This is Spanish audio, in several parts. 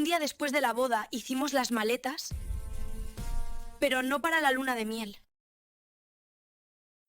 día después de la boda hicimos las maletas, pero no para la luna de miel.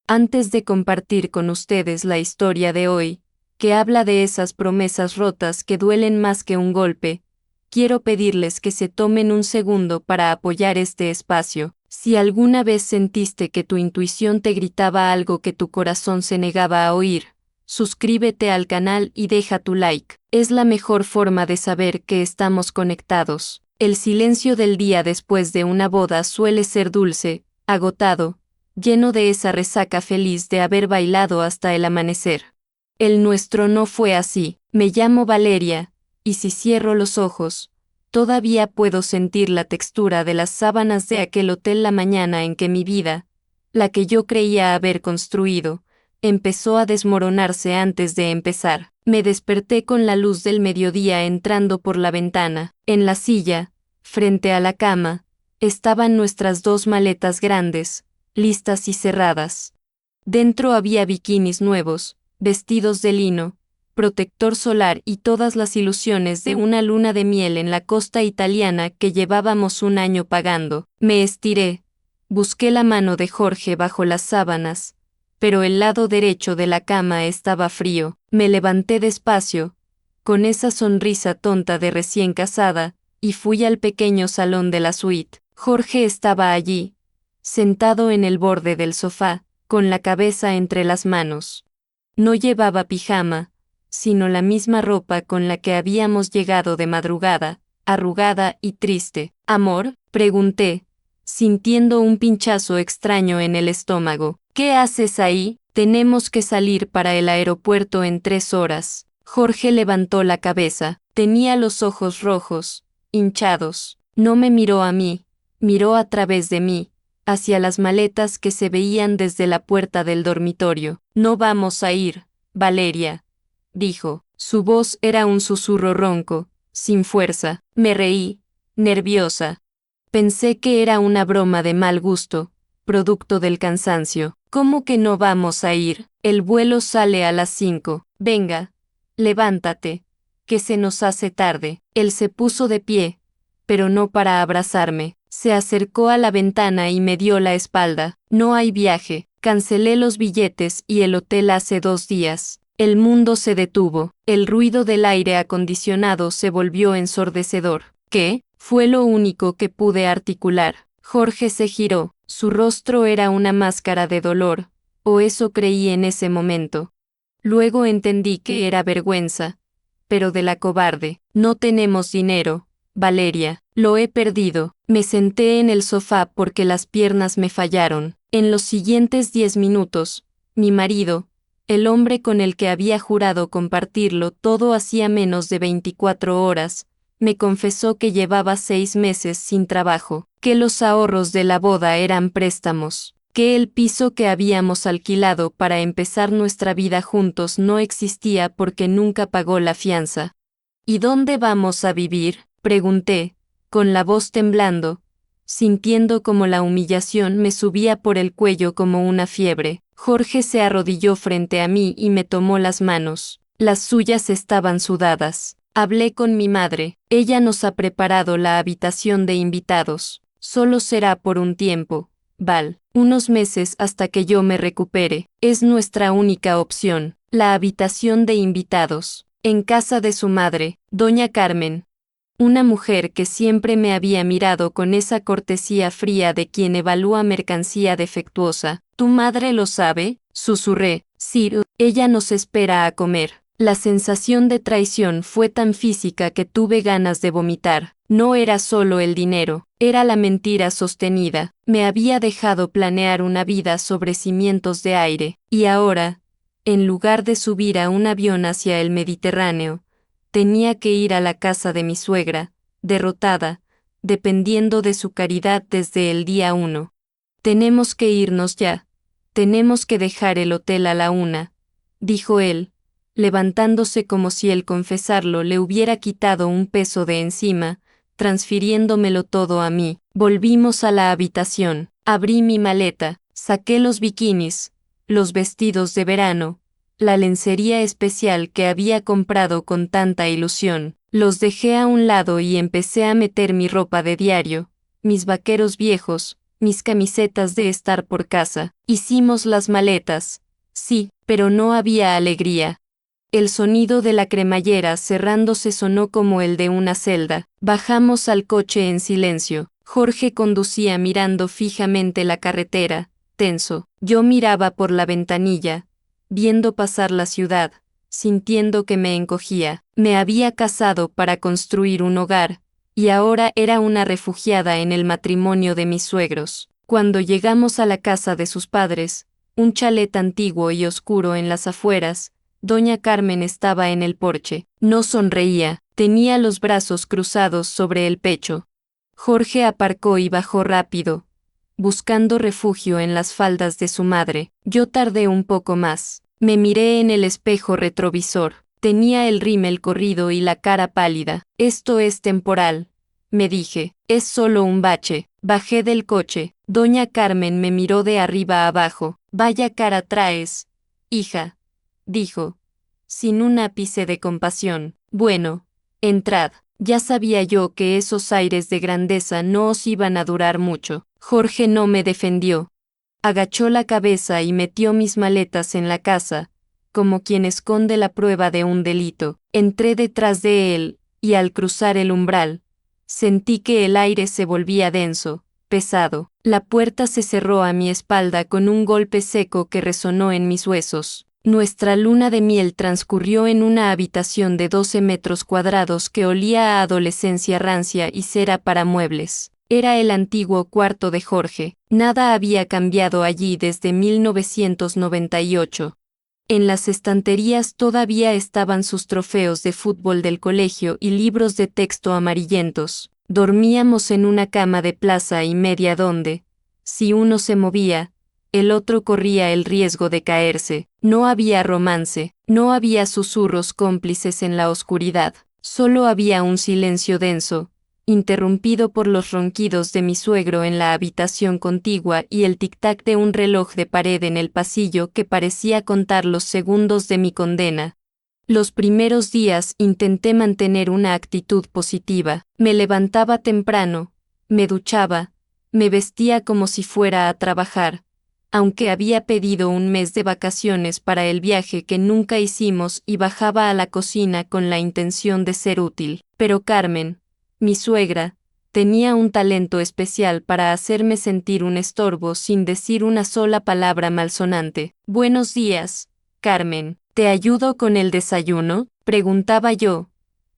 Antes de compartir con ustedes la historia de hoy, que habla de esas promesas rotas que duelen más que un golpe, quiero pedirles que se tomen un segundo para apoyar este espacio. Si alguna vez sentiste que tu intuición te gritaba algo que tu corazón se negaba a oír, suscríbete al canal y deja tu like. Es la mejor forma de saber que estamos conectados. El silencio del día después de una boda suele ser dulce, agotado, lleno de esa resaca feliz de haber bailado hasta el amanecer. El nuestro no fue así. Me llamo Valeria, y si cierro los ojos, todavía puedo sentir la textura de las sábanas de aquel hotel la mañana en que mi vida, la que yo creía haber construido, empezó a desmoronarse antes de empezar. Me desperté con la luz del mediodía entrando por la ventana. En la silla, frente a la cama, estaban nuestras 2 maletas grandes, listas y cerradas. Dentro había bikinis nuevos, vestidos de lino, protector solar y todas las ilusiones de una luna de miel en la costa italiana que llevábamos un año pagando. Me estiré, busqué la mano de Jorge bajo las sábanas, pero el lado derecho de la cama estaba frío. Me levanté despacio, con esa sonrisa tonta de recién casada, y fui al pequeño salón de la suite. Jorge estaba allí, sentado en el borde del sofá, con la cabeza entre las manos. No llevaba pijama, sino la misma ropa con la que habíamos llegado de madrugada, arrugada y triste. «Amor», pregunté, sintiendo un pinchazo extraño en el estómago. «¿Qué haces ahí? Tenemos que salir para el aeropuerto en 3 horas». Jorge levantó la cabeza. Tenía los ojos rojos, hinchados. No me miró a mí, miró a través de mí, hacia las maletas que se veían desde la puerta del dormitorio. «No vamos a ir, Valeria», dijo. Su voz era un susurro ronco, sin fuerza. Me reí, nerviosa. Pensé que era una broma de mal gusto, producto del cansancio. «¿Cómo que no vamos a ir? El vuelo sale a las 5. Venga, levántate, que se nos hace tarde». Él se puso de pie, pero no para abrazarme. Se acercó a la ventana y me dio la espalda. «No hay viaje. Cancelé los billetes y el hotel hace 2 días». El mundo se detuvo. El ruido del aire acondicionado se volvió ensordecedor. «¿Qué?», fue lo único que pude articular. Jorge se giró. Su rostro era una máscara de dolor, o eso creí en ese momento. Luego entendí que era vergüenza, pero de la cobarde. «No tenemos dinero, Valeria. Lo he perdido». Me senté en el sofá porque las piernas me fallaron. En los siguientes 10 minutos, mi marido, el hombre con el que había jurado compartirlo todo hacía menos de 24 horas, me confesó que llevaba 6 meses sin trabajo, que los ahorros de la boda eran préstamos, que el piso que habíamos alquilado para empezar nuestra vida juntos no existía porque nunca pagó la fianza. «¿Y dónde vamos a vivir?», pregunté, con la voz temblando, sintiendo como la humillación me subía por el cuello como una fiebre. Jorge se arrodilló frente a mí y me tomó las manos. Las suyas estaban sudadas. Hablé con mi madre. Ella nos ha preparado la habitación de invitados. Solo será por un tiempo, Val. Unos meses hasta que yo me recupere. Es nuestra única opción. La habitación de invitados. En casa de su madre, doña Carmen. Una mujer que siempre me había mirado con esa cortesía fría de quien evalúa mercancía defectuosa. «¿Tu madre lo sabe?», susurré. «Sí, ella nos espera a comer». La sensación de traición fue tan física que tuve ganas de vomitar. No era solo el dinero, era la mentira sostenida. Me había dejado planear una vida sobre cimientos de aire, y ahora, en lugar de subir a un avión hacia el Mediterráneo, tenía que ir a la casa de mi suegra, derrotada, dependiendo de su caridad desde el día 1. «Tenemos que irnos ya. Tenemos que dejar el hotel a la 1», dijo él, levantándose como si el confesarlo le hubiera quitado un peso de encima, transfiriéndomelo todo a mí. Volvimos a la habitación. Abrí mi maleta, saqué los bikinis, los vestidos de verano, la lencería especial que había comprado con tanta ilusión. Los dejé a un lado y empecé a meter mi ropa de diario, mis vaqueros viejos, mis camisetas de estar por casa. Hicimos las maletas. Sí, pero no había alegría. El sonido de la cremallera cerrándose sonó como el de una celda. Bajamos al coche en silencio. Jorge conducía mirando fijamente la carretera, tenso. Yo miraba por la ventanilla, viendo pasar la ciudad, sintiendo que me encogía. Me había casado para construir un hogar, y ahora era una refugiada en el matrimonio de mis suegros. Cuando llegamos a la casa de sus padres, un chalet antiguo y oscuro en las afueras, doña Carmen estaba en el porche. No sonreía, tenía los brazos cruzados sobre el pecho. Jorge aparcó y bajó rápido, buscando refugio en las faldas de su madre. Yo tardé un poco más. Me miré en el espejo retrovisor. Tenía el rímel corrido y la cara pálida. Esto es temporal, me dije. Es solo un bache. Bajé del coche. Doña Carmen me miró de arriba a abajo. Vaya cara traes, hija, dijo, sin un ápice de compasión. Bueno, entrad. Ya sabía yo que esos aires de grandeza no os iban a durar mucho. Jorge no me defendió. Agachó la cabeza y metió mis maletas en la casa, como quien esconde la prueba de un delito. Entré detrás de él, y al cruzar el umbral, sentí que el aire se volvía denso, pesado. La puerta se cerró a mi espalda con un golpe seco que resonó en mis huesos. Nuestra luna de miel transcurrió en una habitación de 12 metros cuadrados que olía a adolescencia rancia y cera para muebles. Era el antiguo cuarto de Jorge. Nada había cambiado allí desde 1998. En las estanterías todavía estaban sus trofeos de fútbol del colegio y libros de texto amarillentos. Dormíamos en una cama de plaza y media donde, si uno se movía, el otro corría el riesgo de caerse. No había romance, no había susurros cómplices en la oscuridad. Solo había un silencio denso, interrumpido por los ronquidos de mi suegro en la habitación contigua y el tic-tac de un reloj de pared en el pasillo que parecía contar los segundos de mi condena. Los primeros días intenté mantener una actitud positiva. Me levantaba temprano, me duchaba, me vestía como si fuera a trabajar, aunque había pedido un mes de vacaciones para el viaje que nunca hicimos y bajaba a la cocina con la intención de ser útil. Pero Carmen, mi suegra, tenía un talento especial para hacerme sentir un estorbo sin decir una sola palabra malsonante. «Buenos días, Carmen. ¿Te ayudo con el desayuno?», preguntaba yo,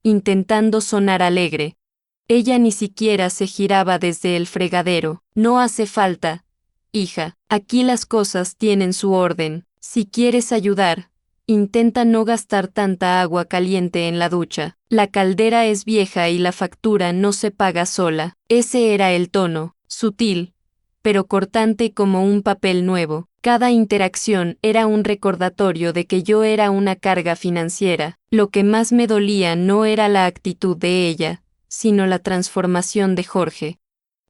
intentando sonar alegre. Ella ni siquiera se giraba desde el fregadero. «No hace falta, hija. Aquí las cosas tienen su orden. Si quieres ayudar, intenta no gastar tanta agua caliente en la ducha. La caldera es vieja y la factura no se paga sola». Ese era el tono, sutil, pero cortante como un papel nuevo. Cada interacción era un recordatorio de que yo era una carga financiera. Lo que más me dolía no era la actitud de ella, sino la transformación de Jorge.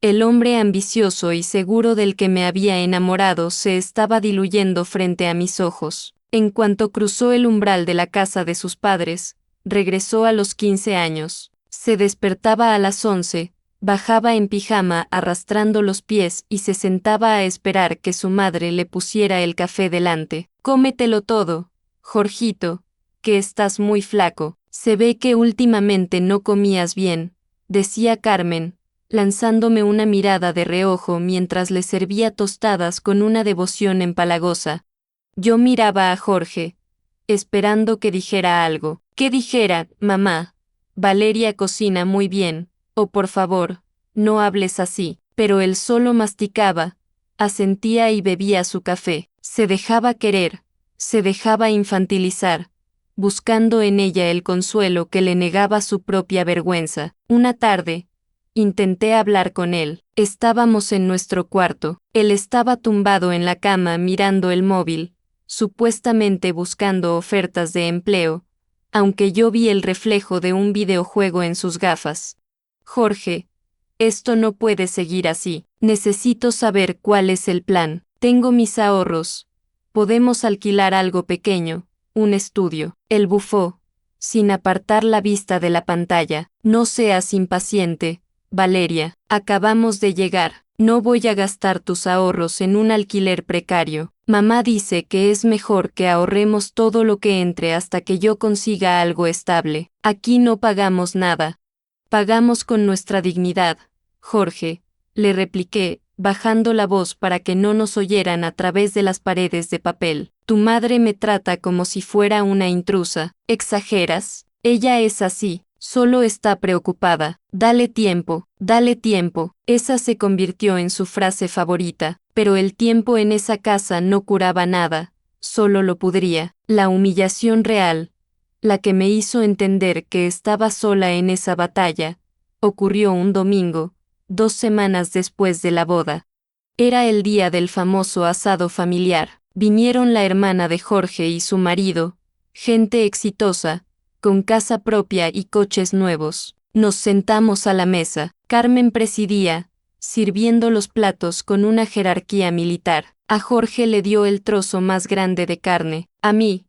El hombre ambicioso y seguro del que me había enamorado se estaba diluyendo frente a mis ojos. En cuanto cruzó el umbral de la casa de sus padres, regresó a los 15 años. Se despertaba a las 11, bajaba en pijama arrastrando los pies y se sentaba a esperar que su madre le pusiera el café delante. «Cómetelo todo, Jorgito, que estás muy flaco. Se ve que últimamente no comías bien», decía Carmen, lanzándome una mirada de reojo mientras le servía tostadas con una devoción empalagosa. Yo miraba a Jorge, esperando que dijera algo. «¿Qué dijera, mamá? Valeria cocina muy bien», o «por favor, no hables así». Pero él solo masticaba, asentía y bebía su café. Se dejaba querer, se dejaba infantilizar, buscando en ella el consuelo que le negaba su propia vergüenza. Una tarde, intenté hablar con él. Estábamos en nuestro cuarto. Él estaba tumbado en la cama mirando el móvil, supuestamente buscando ofertas de empleo, aunque yo vi el reflejo de un videojuego en sus gafas. «Jorge, esto no puede seguir así. Necesito saber cuál es el plan. Tengo mis ahorros. Podemos alquilar algo pequeño, un estudio». Él bufó, sin apartar la vista de la pantalla. No seas impaciente, Valeria. Acabamos de llegar. No voy a gastar tus ahorros en un alquiler precario. Mamá dice que es mejor que ahorremos todo lo que entre hasta que yo consiga algo estable. Aquí no pagamos nada. Pagamos con nuestra dignidad, Jorge, le repliqué, bajando la voz para que no nos oyeran a través de las paredes de papel. Tu madre me trata como si fuera una intrusa. ¿Exageras? Ella es así, solo está preocupada. Dale tiempo, dale tiempo. Esa se convirtió en su frase favorita, pero el tiempo en esa casa no curaba nada, solo lo pudría. La humillación real, la que me hizo entender que estaba sola en esa batalla, ocurrió un domingo, 2 semanas después de la boda. Era el día del famoso asado familiar. Vinieron la hermana de Jorge y su marido, gente exitosa, con casa propia y coches nuevos. Nos sentamos a la mesa. Carmen presidía, sirviendo los platos con una jerarquía militar. A Jorge le dio el trozo más grande de carne. A mí,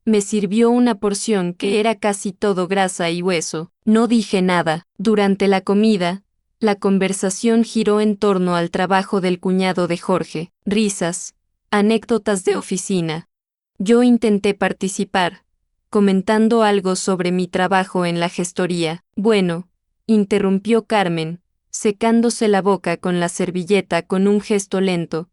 me sirvió una porción que era casi todo grasa y hueso. No dije nada. Durante la comida, la conversación giró en torno al trabajo del cuñado de Jorge. Risas, anécdotas de oficina. Yo intenté participar, comentando algo sobre mi trabajo en la gestoría. Bueno, interrumpió Carmen, secándose la boca con la servilleta con un gesto lento.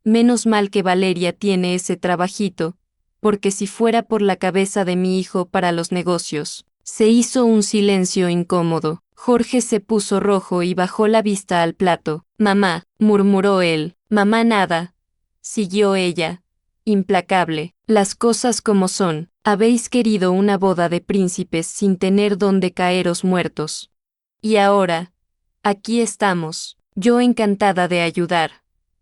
Menos mal que Valeria tiene ese trabajito, porque si fuera por la cabeza de mi hijo para los negocios. Se hizo un silencio incómodo. Jorge se puso rojo y bajó la vista al plato. Mamá, murmuró él. Mamá nada, siguió ella, implacable. Las cosas como son. Habéis querido una boda de príncipes sin tener dónde caeros muertos. Y ahora, aquí estamos. Yo encantada de ayudar.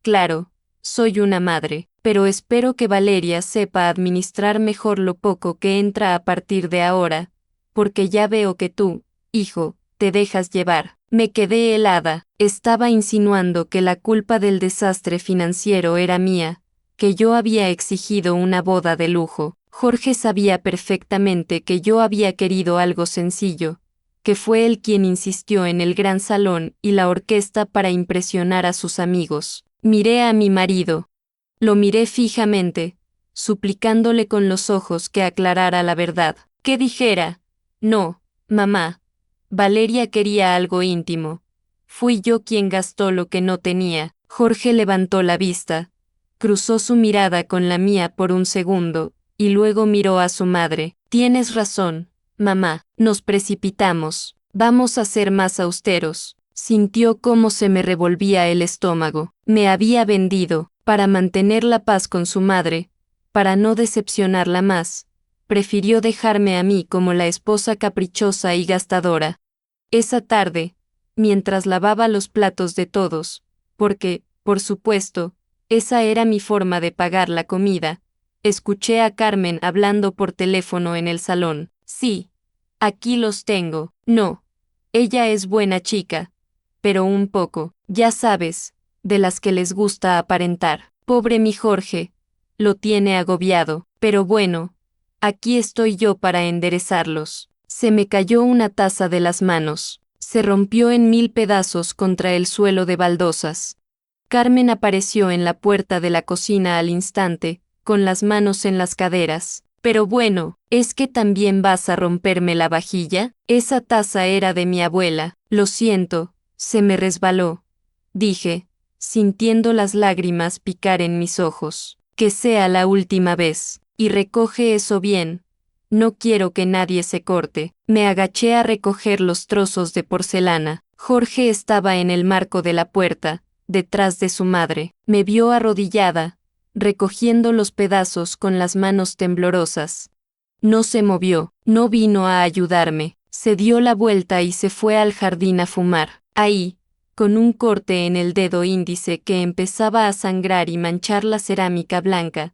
Claro, soy una madre, pero espero que Valeria sepa administrar mejor lo poco que entra a partir de ahora, porque ya veo que tú, hijo, te dejas llevar. Me quedé helada. Estaba insinuando que la culpa del desastre financiero era mía, que yo había exigido una boda de lujo. Jorge sabía perfectamente que yo había querido algo sencillo, que fue él quien insistió en el gran salón y la orquesta para impresionar a sus amigos. Miré a mi marido. Lo miré fijamente, suplicándole con los ojos que aclarara la verdad. Que dijera, no, mamá. Valeria quería algo íntimo. Fui yo quien gastó lo que no tenía. Jorge levantó la vista, cruzó su mirada con la mía por un segundo, y luego miró a su madre. Tienes razón, mamá, nos precipitamos. Vamos a ser más austeros. Sintió cómo se me revolvía el estómago. Me había vendido, para mantener la paz con su madre, para no decepcionarla más. Prefirió dejarme a mí como la esposa caprichosa y gastadora. Esa tarde, mientras lavaba los platos de todos, porque, por supuesto, esa era mi forma de pagar la comida, escuché a Carmen hablando por teléfono en el salón. Sí, aquí los tengo. No, ella es buena chica, pero un poco, ya sabes, de las que les gusta aparentar. Pobre mi Jorge, lo tiene agobiado, pero bueno, aquí estoy yo para enderezarlos. Se me cayó una taza de las manos. Se rompió en 1000 pedazos contra el suelo de baldosas. Carmen apareció en la puerta de la cocina al instante, con las manos en las caderas. Pero bueno, ¿es que también vas a romperme la vajilla? Esa taza era de mi abuela. Lo siento, se me resbaló, dije, sintiendo las lágrimas picar en mis ojos. Que sea la última vez. Y recoge eso bien. No quiero que nadie se corte. Me agaché a recoger los trozos de porcelana. Jorge estaba en el marco de la puerta, detrás de su madre. Me vio arrodillada, recogiendo los pedazos con las manos temblorosas. No se movió, no vino a ayudarme. Se dio la vuelta y se fue al jardín a fumar. Ahí, con un corte en el dedo índice que empezaba a sangrar y manchar la cerámica blanca,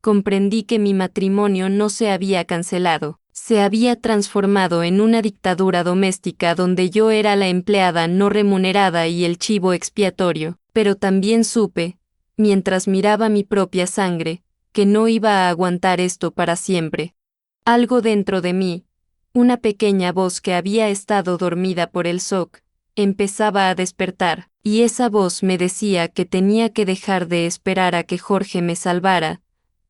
comprendí que mi matrimonio no se había cancelado, se había transformado en una dictadura doméstica donde yo era la empleada no remunerada y el chivo expiatorio, pero también supe, mientras miraba mi propia sangre, que no iba a aguantar esto para siempre. Algo dentro de mí, Una pequeña voz que había estado dormida por el shock, empezaba a despertar, y esa voz me decía que tenía que dejar de esperar a que Jorge me salvara,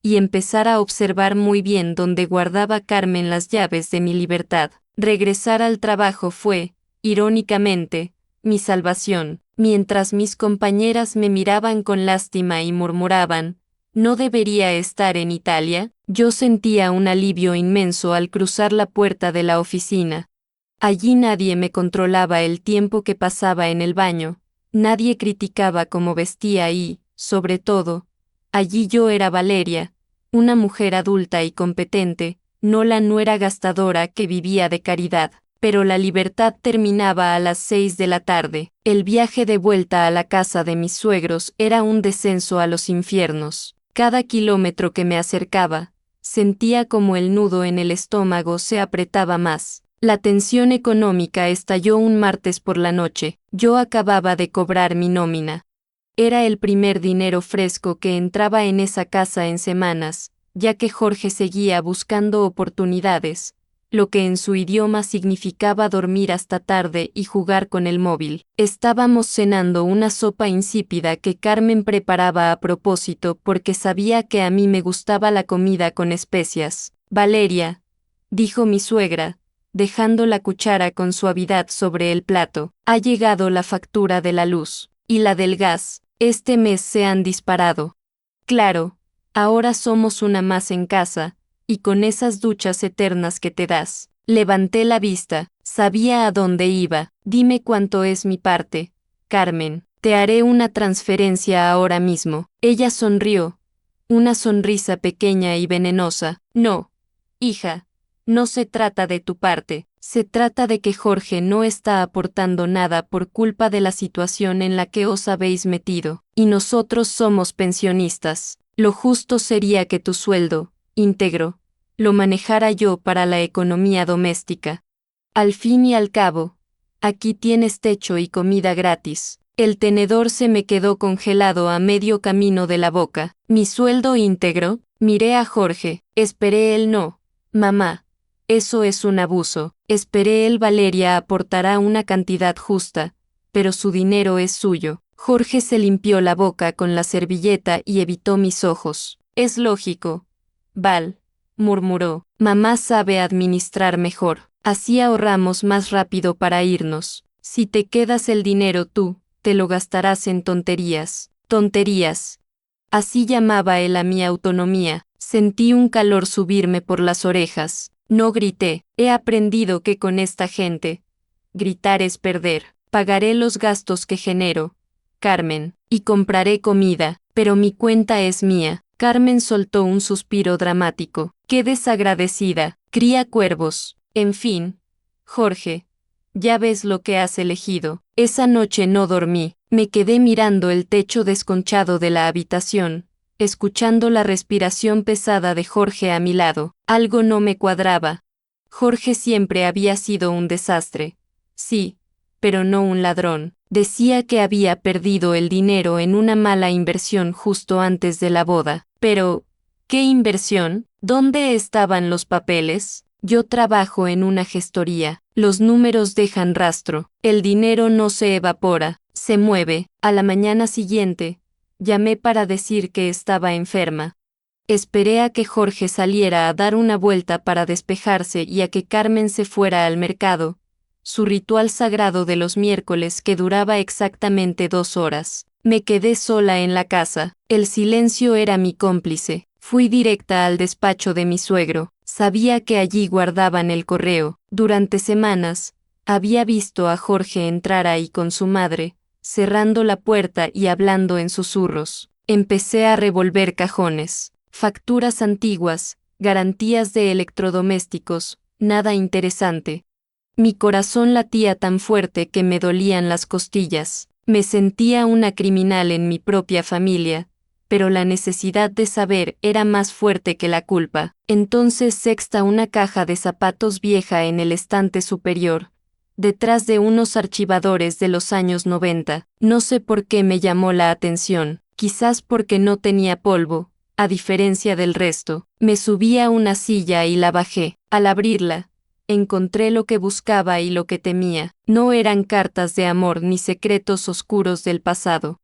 y empezar a observar muy bien dónde guardaba Carmen las llaves de mi libertad. Regresar al trabajo fue, irónicamente, mi salvación. Mientras mis compañeras me miraban con lástima y murmuraban, ¿no debería estar en Italia? Yo sentía un alivio inmenso al cruzar la puerta de la oficina. Allí nadie me controlaba el tiempo que pasaba en el baño, nadie criticaba cómo vestía y, sobre todo, allí yo era Valeria, una mujer adulta y competente, no la nuera gastadora que vivía de caridad. Pero la libertad terminaba a las 6 de la tarde. El viaje de vuelta a la casa de mis suegros era un descenso a los infiernos. Cada kilómetro que me acercaba, sentía como el nudo en el estómago se apretaba más. La tensión económica estalló un martes por la noche. Yo acababa de cobrar mi nómina. Era el primer dinero fresco que entraba en esa casa en semanas, ya que Jorge seguía buscando oportunidades, lo que en su idioma significaba dormir hasta tarde y jugar con el móvil. Estábamos cenando una sopa insípida que Carmen preparaba a propósito porque sabía que a mí me gustaba la comida con especias. Valeria, dijo mi suegra, dejando la cuchara con suavidad sobre el plato, ha llegado la factura de la luz y la del gas. Este mes se han disparado. Claro, ahora somos una más en casa, y con esas duchas eternas que te das. Levanté la vista, sabía a dónde iba. Dime cuánto es mi parte, Carmen. Te haré una transferencia ahora mismo. Ella sonrió. Una sonrisa pequeña y venenosa. No, hija, no se trata de tu parte. Se trata de que Jorge no está aportando nada por culpa de la situación en la que os habéis metido, y nosotros somos pensionistas. Lo justo sería que tu sueldo, íntegro, lo manejara yo para la economía doméstica. Al fin y al cabo, aquí tienes techo y comida gratis. El tenedor se me quedó congelado a medio camino de la boca. ¿Mi sueldo íntegro? Miré a Jorge. Esperé el no. Mamá, eso es un abuso. Esperé el Valeria aportará una cantidad justa, pero su dinero es suyo. Jorge se limpió la boca con la servilleta y evitó mis ojos. Es lógico. Val, murmuró. Mamá sabe administrar mejor. Así ahorramos más rápido para irnos. Si te quedas el dinero tú, te lo gastarás en tonterías. Tonterías. Así llamaba él a mi autonomía. Sentí un calor subirme por las orejas. No grité. He aprendido que con esta gente, gritar es perder. Pagaré los gastos que genero, Carmen, y compraré comida, pero mi cuenta es mía. Carmen soltó un suspiro dramático. Qué desagradecida. Cría cuervos. En fin, Jorge, ya ves lo que has elegido. Esa noche no dormí. Me quedé mirando el techo desconchado de la habitación, escuchando la respiración pesada de Jorge a mi lado. Algo no me cuadraba. Jorge siempre había sido un desastre. Sí, pero no un ladrón. Decía que había perdido el dinero en una mala inversión justo antes de la boda. Pero, ¿qué inversión? ¿Dónde estaban los papeles? Yo trabajo en una gestoría. Los números dejan rastro. El dinero no se evapora, se mueve. A la mañana siguiente, llamé para decir que estaba enferma. Esperé a que Jorge saliera a dar una vuelta para despejarse y a que Carmen se fuera al mercado, su ritual sagrado de los miércoles que duraba exactamente 2 horas. Me quedé sola en la casa. El silencio era mi cómplice. Fui directa al despacho de mi suegro. Sabía que allí guardaban el correo. Durante semanas, había visto a Jorge entrar ahí con su madre, cerrando la puerta y hablando en susurros. Empecé a revolver cajones. Facturas antiguas, garantías de electrodomésticos, nada interesante. Mi corazón latía tan fuerte que me dolían las costillas. Me sentía una criminal en mi propia familia, pero la necesidad de saber era más fuerte que la culpa. Entonces sexta una caja de zapatos vieja en el estante superior, detrás de unos archivadores de los años 90. No sé por qué me llamó la atención, quizás porque no tenía polvo, a diferencia del resto. Me subí a una silla y la bajé. Al abrirla, encontré lo que buscaba y lo que temía. No eran cartas de amor ni secretos oscuros del pasado.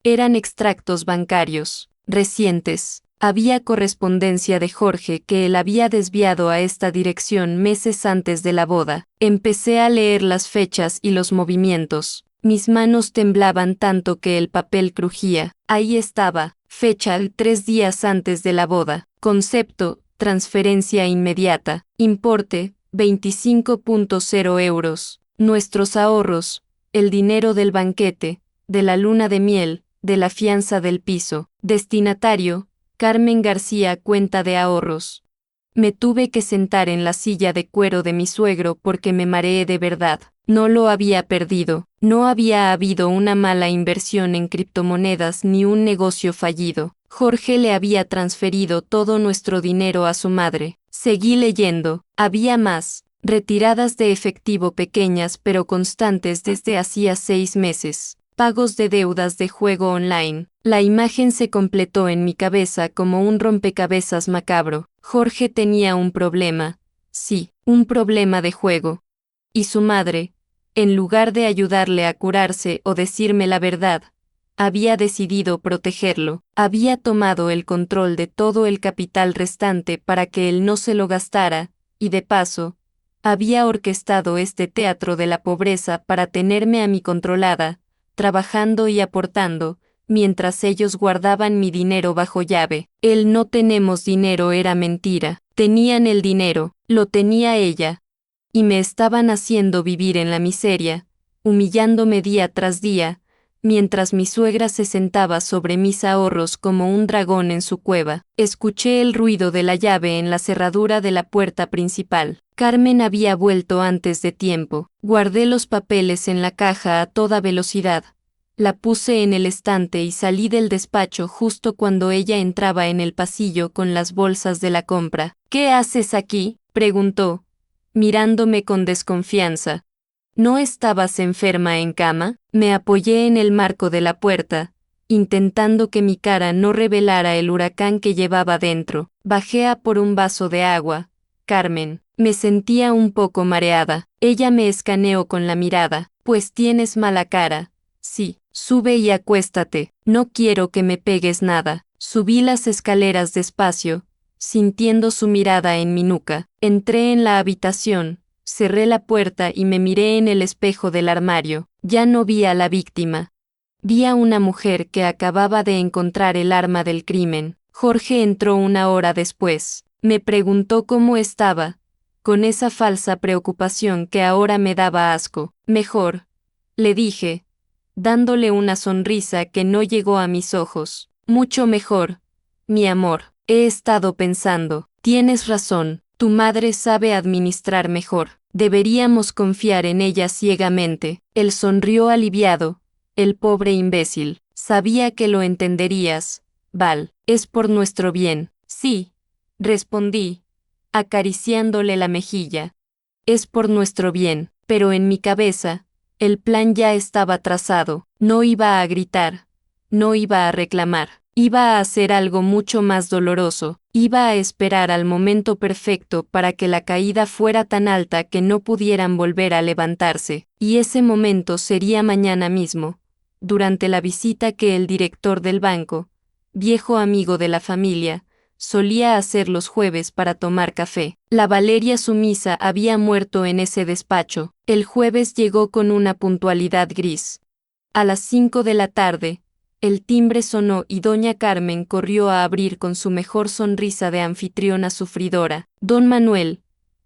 Eran extractos bancarios, recientes. Había correspondencia de Jorge que él había desviado a esta dirección meses antes de la boda. Empecé a leer las fechas y los movimientos. Mis manos temblaban tanto que el papel crujía. Ahí estaba, fecha 3 días antes de la boda. Concepto, transferencia inmediata. Importe, 25.0 euros. Nuestros ahorros, el dinero del banquete, de la luna de miel, de la fianza del piso. Destinatario, Carmen García, cuenta de ahorros. Me tuve que sentar en la silla de cuero de mi suegro porque me mareé de verdad. No lo había perdido, no había habido una mala inversión en criptomonedas ni un negocio fallido. Jorge le había transferido todo nuestro dinero a su madre. Seguí leyendo, había más, retiradas de efectivo pequeñas pero constantes desde hacía 6 meses. Pagos de deudas de juego online. La imagen se completó en mi cabeza como un rompecabezas macabro. Jorge tenía un problema. Sí, un problema de juego. Y su madre, en lugar de ayudarle a curarse o decirme la verdad, había decidido protegerlo. Había tomado el control de todo el capital restante para que él no se lo gastara, y de paso, había orquestado este teatro de la pobreza para tenerme a mí controlada, trabajando y aportando, mientras ellos guardaban mi dinero bajo llave. El no tenemos dinero era mentira. Tenían el dinero, lo tenía ella. Y me estaban haciendo vivir en la miseria, humillándome día tras día, mientras mi suegra se sentaba sobre mis ahorros como un dragón en su cueva. Escuché el ruido de la llave en la cerradura de la puerta principal. Carmen había vuelto antes de tiempo. Guardé los papeles en la caja a toda velocidad. La puse en el estante y salí del despacho justo cuando ella entraba en el pasillo con las bolsas de la compra. ¿Qué haces aquí?, preguntó, mirándome con desconfianza. ¿No estabas enferma en cama? Me apoyé en el marco de la puerta, intentando que mi cara no revelara el huracán que llevaba dentro. Bajé a por un vaso de agua, Carmen. Me sentía un poco mareada. Ella me escaneó con la mirada. Pues tienes mala cara. Sí, sube y acuéstate. No quiero que me pegues nada. Subí las escaleras despacio, sintiendo su mirada en mi nuca. Entré en la habitación, cerré la puerta y me miré en el espejo del armario. Ya no vi a la víctima. Vi a una mujer que acababa de encontrar el arma del crimen. Jorge entró 1 hora después. Me preguntó cómo estaba, con esa falsa preocupación que ahora me daba asco. Mejor, le dije, dándole una sonrisa que no llegó a mis ojos. Mucho mejor, mi amor. He estado pensando, tienes razón, tu madre sabe administrar mejor. Deberíamos confiar en ella ciegamente. Él sonrió aliviado. El pobre imbécil. Sabía que lo entenderías, Val. Es por nuestro bien. Sí, respondí, acariciándole la mejilla. Es por nuestro bien, pero en mi cabeza, el plan ya estaba trazado. No iba a gritar, no iba a reclamar, iba a hacer algo mucho más doloroso. Iba a esperar al momento perfecto para que la caída fuera tan alta que no pudieran volver a levantarse, y ese momento sería mañana mismo, durante la visita que el director del banco, viejo amigo de la familia, solía hacer los jueves para tomar café. La Valeria sumisa había muerto en ese despacho. El jueves llegó con una puntualidad gris. A las 5 de la tarde, el timbre sonó y doña Carmen corrió a abrir con su mejor sonrisa de anfitriona sufridora. Don Manuel,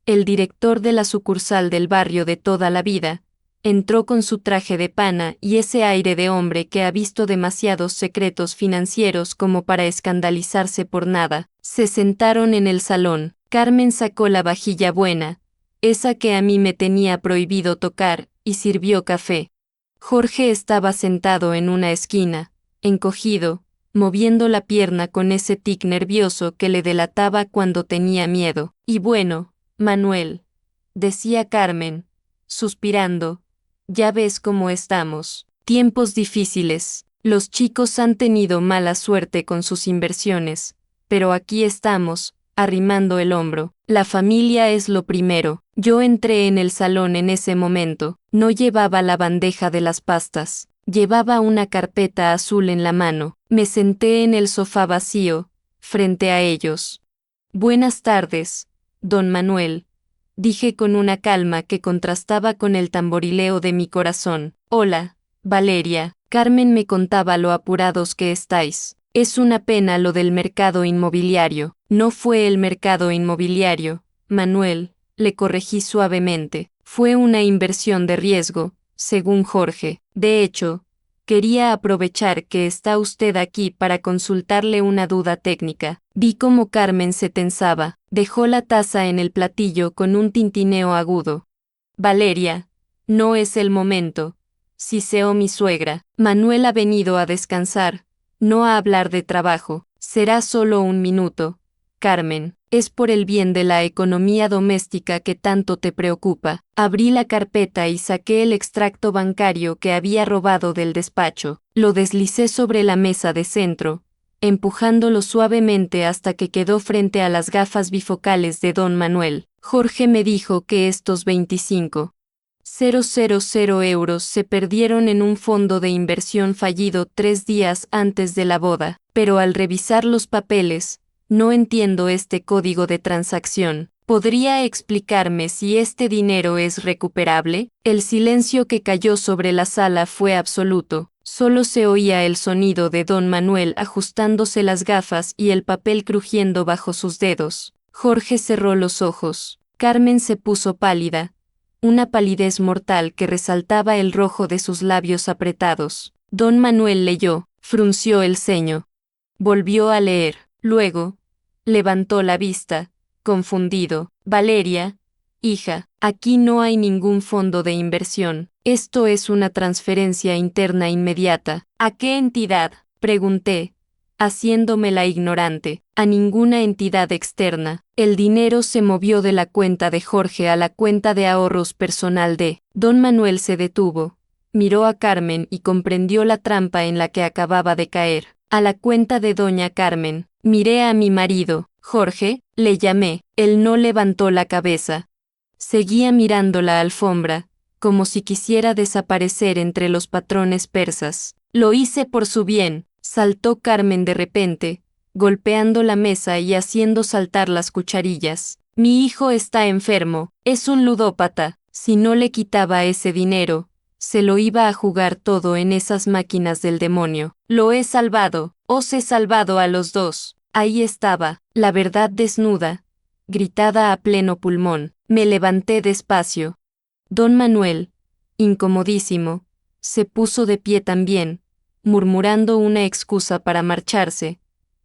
el director de la sucursal del barrio de toda la vida, entró con su traje de pana y ese aire de hombre que ha visto demasiados secretos financieros como para escandalizarse por nada. Se sentaron en el salón. Carmen sacó la vajilla buena, esa que a mí me tenía prohibido tocar, y sirvió café. Jorge estaba sentado en una esquina, encogido, moviendo la pierna con ese tic nervioso que le delataba cuando tenía miedo. Y bueno, Manuel, decía Carmen, suspirando, ya ves cómo estamos. Tiempos difíciles. Los chicos han tenido mala suerte con sus inversiones, pero aquí estamos, arrimando el hombro. La familia es lo primero. Yo entré en el salón en ese momento. No llevaba la bandeja de las pastas. Llevaba una carpeta azul en la mano. Me senté en el sofá vacío, frente a ellos. Buenas tardes, don Manuel, dije con una calma que contrastaba con el tamborileo de mi corazón. Hola, Valeria. Carmen me contaba lo apurados que estáis. Es una pena lo del mercado inmobiliario. No fue el mercado inmobiliario, Manuel, le corregí suavemente. Fue una inversión de riesgo, según Jorge. De hecho, quería aprovechar que está usted aquí para consultarle una duda técnica. Vi cómo Carmen se tensaba, dejó la taza en el platillo con un tintineo agudo. Valeria, no es el momento, siseó mi suegra. Manuel ha venido a descansar, no a hablar de trabajo. Será solo un minuto. Carmen, es por el bien de la economía doméstica que tanto te preocupa. Abrí la carpeta y saqué el extracto bancario que había robado del despacho. Lo deslicé sobre la mesa de centro, empujándolo suavemente hasta que quedó frente a las gafas bifocales de don Manuel. Jorge me dijo que estos 25,000 euros se perdieron en un fondo de inversión fallido 3 días antes de la boda, pero al revisar los papeles, no entiendo este código de transacción. ¿Podría explicarme si este dinero es recuperable? El silencio que cayó sobre la sala fue absoluto. Solo se oía el sonido de don Manuel ajustándose las gafas y el papel crujiendo bajo sus dedos. Jorge cerró los ojos. Carmen se puso pálida, una palidez mortal que resaltaba el rojo de sus labios apretados. Don Manuel leyó, frunció el ceño. Volvió a leer. Luego, levantó la vista, confundido. Valeria, hija, aquí no hay ningún fondo de inversión. Esto es una transferencia interna inmediata. ¿A qué entidad? Pregunté, haciéndome la ignorante. A ninguna entidad externa. El dinero se movió de la cuenta de Jorge a la cuenta de ahorros personal de. Don Manuel se detuvo, miró a Carmen y comprendió la trampa en la que acababa de caer. A la cuenta de doña Carmen. Miré a mi marido. Jorge, le llamé. Él no levantó la cabeza. Seguía mirando la alfombra, como si quisiera desaparecer entre los patrones persas. Lo hice por su bien, saltó Carmen de repente, golpeando la mesa y haciendo saltar las cucharillas. Mi hijo está enfermo, es un ludópata. Si no le quitaba ese dinero, se lo iba a jugar todo en esas máquinas del demonio. Lo he salvado, os he salvado a los dos. Ahí estaba, la verdad desnuda, gritada a pleno pulmón. Me levanté despacio. Don Manuel, incomodísimo, se puso de pie también, murmurando una excusa para marcharse,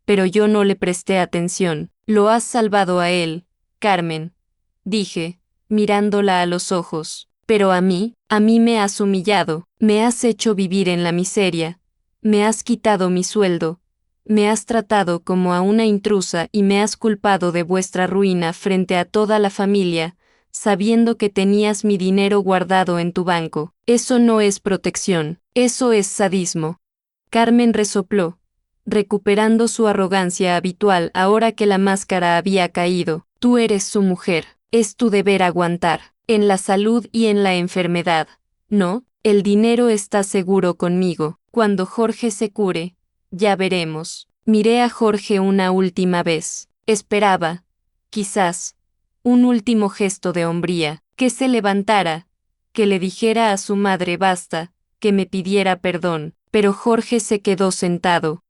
pero yo no le presté atención. Lo has salvado a él, Carmen, dije, mirándola a los ojos. Pero a mí me has humillado, me has hecho vivir en la miseria, me has quitado mi sueldo, me has tratado como a una intrusa y me has culpado de vuestra ruina frente a toda la familia, sabiendo que tenías mi dinero guardado en tu banco. Eso no es protección, eso es sadismo. Carmen resopló, recuperando su arrogancia habitual ahora que la máscara había caído. Tú eres su mujer, es tu deber aguantar, en la salud y en la enfermedad. No, el dinero está seguro conmigo. Cuando Jorge se cure, ya veremos. Miré a Jorge una última vez. Esperaba, quizás, un último gesto de hombría, que se levantara, que le dijera a su madre basta, que me pidiera perdón, pero Jorge se quedó sentado.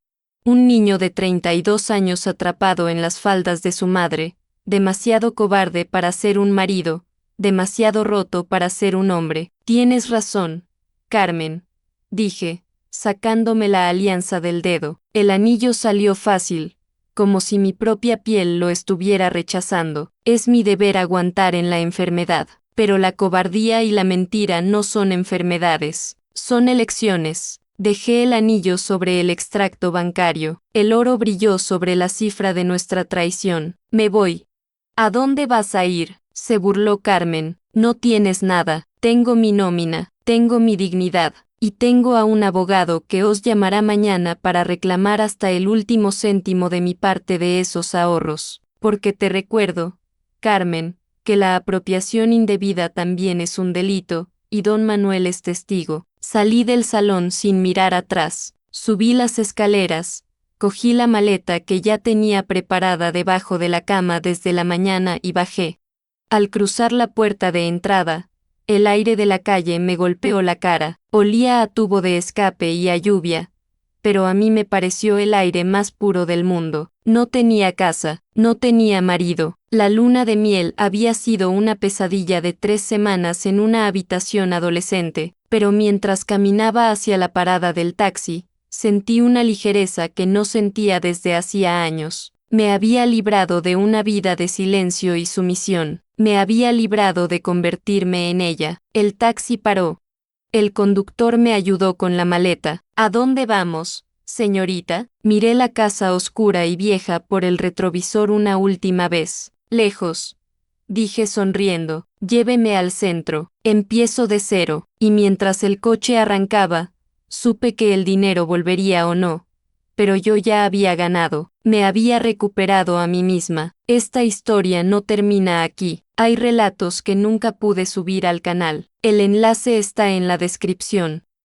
Un niño de 32 años atrapado en las faldas de su madre, demasiado cobarde para ser un marido, demasiado roto para ser un hombre. Tienes razón, Carmen, dije, sacándome la alianza del dedo. El anillo salió fácil, como si mi propia piel lo estuviera rechazando. Es mi deber aguantar en la enfermedad, pero la cobardía y la mentira no son enfermedades, son elecciones. Dejé el anillo sobre el extracto bancario. El oro brilló sobre la cifra de nuestra traición. Me voy. ¿A dónde vas a ir? Se burló Carmen. No tienes nada. Tengo mi nómina, tengo mi dignidad, y tengo a un abogado que os llamará mañana para reclamar hasta el último céntimo de mi parte de esos ahorros. Porque te recuerdo, Carmen, que la apropiación indebida también es un delito, y don Manuel es testigo. Salí del salón sin mirar atrás, subí las escaleras, cogí la maleta que ya tenía preparada debajo de la cama desde la mañana y bajé. Al cruzar la puerta de entrada, el aire de la calle me golpeó la cara, olía a tubo de escape y a lluvia, pero a mí me pareció el aire más puro del mundo. No tenía casa, no tenía marido. La luna de miel había sido una pesadilla de 3 semanas en una habitación adolescente, pero mientras caminaba hacia la parada del taxi, sentí una ligereza que no sentía desde hacía años. Me había librado de una vida de silencio y sumisión. Me había librado de convertirme en ella. El taxi paró. El conductor me ayudó con la maleta. ¿A dónde vamos, señorita? Miré la casa oscura y vieja por el retrovisor una última vez. Lejos, dije sonriendo. Lléveme al centro. Empiezo de cero. Y mientras el coche arrancaba, supe que el dinero volvería o no. Pero yo ya había ganado. Me había recuperado a mí misma. Esta historia no termina aquí. Hay relatos que nunca pude subir al canal. El enlace está en la descripción.